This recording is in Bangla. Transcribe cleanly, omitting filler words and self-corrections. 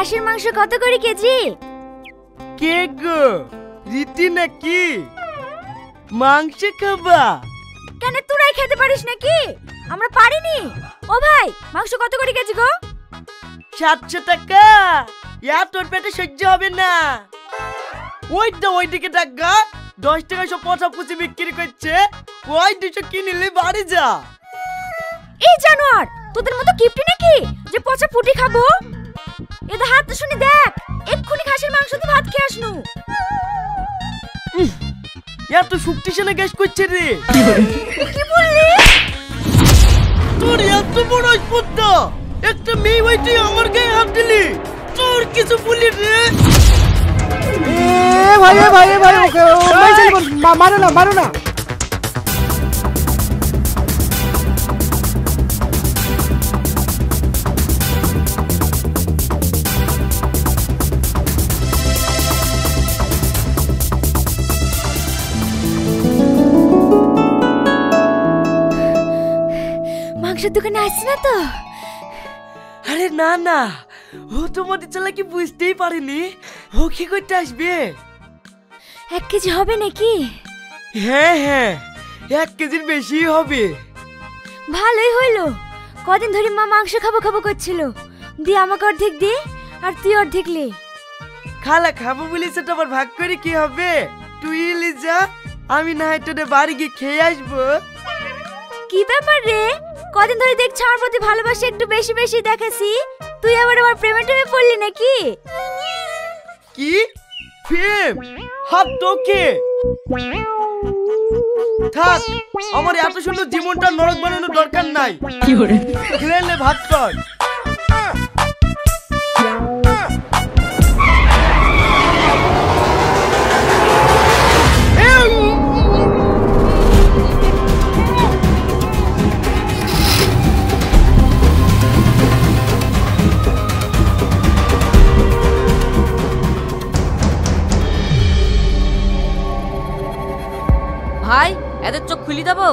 খাসির মাংস কত করে কেজি? কে গো, রীতি নাকি? মাংস খাবা? কেন তোরাই খেতে পারিস নাকি? আমরা পারিনি। ও ভাই, মাংস কত করে কেজি গো? 700 টাকা। তোর পেটে সহ্য হবে না। ওইদিকে টাকা 10 টাকা সব পচা পুচি বিক্রি করছে। ওই 200 কিনলে বাড়ি যা। এই জানোয়ার, তোদের মতো কিপটি নাকি যে পচা ফুটি খাবো? এদের হাত তো শুনি দেখ, এক্ষুনি খাসির মাংস দিয়ে ভাত খেয়ে আসনু। এত শক্তিশালী গ্যাস করছে রে। কি বললি? তোর এত বড় স্পর্ধা, একটা মেয়ে হইতে আমার গায়ে হাত দিলি। তোর কিছু বলি রে। ভাই ওকে মারো না। মাংসের দোকানে আসছে না তো? আরে না, ও তোমাদের চালাকি বুঝতেই পারেনি। ও কি করতে আসবে? 1 কেজি হবে নাকি? হ্যাঁ 1 কেজির বেশি হবে। ভালোই হইলো, কদিন ধরে মা মাংস খাবো করছিল। দি আমাকে অর্ধেক দে, আর তুই অর্ধেক লে। খালা খাবো বলি সেটা আবার ভাগ করে কি হবে? তুই এলি যা, আমি না হয় তোদের বাড়ি গিয়ে খেয়ে আসবো। কি ব্যাপার রে, কদিন ধরে দেখছি আমার প্রতি ভালোবাসা একটু বেশি দেখাছি। তুই আবার আমার প্রেমে পড়লি নাকি? কি প্রেম? হাত তোকে থাক, আমার এত সুন্দর জীবনটা নরক বানানোর দরকার নাই। খেলে ভাত কর। ভাই, এদের চোখ খুলি দেবো?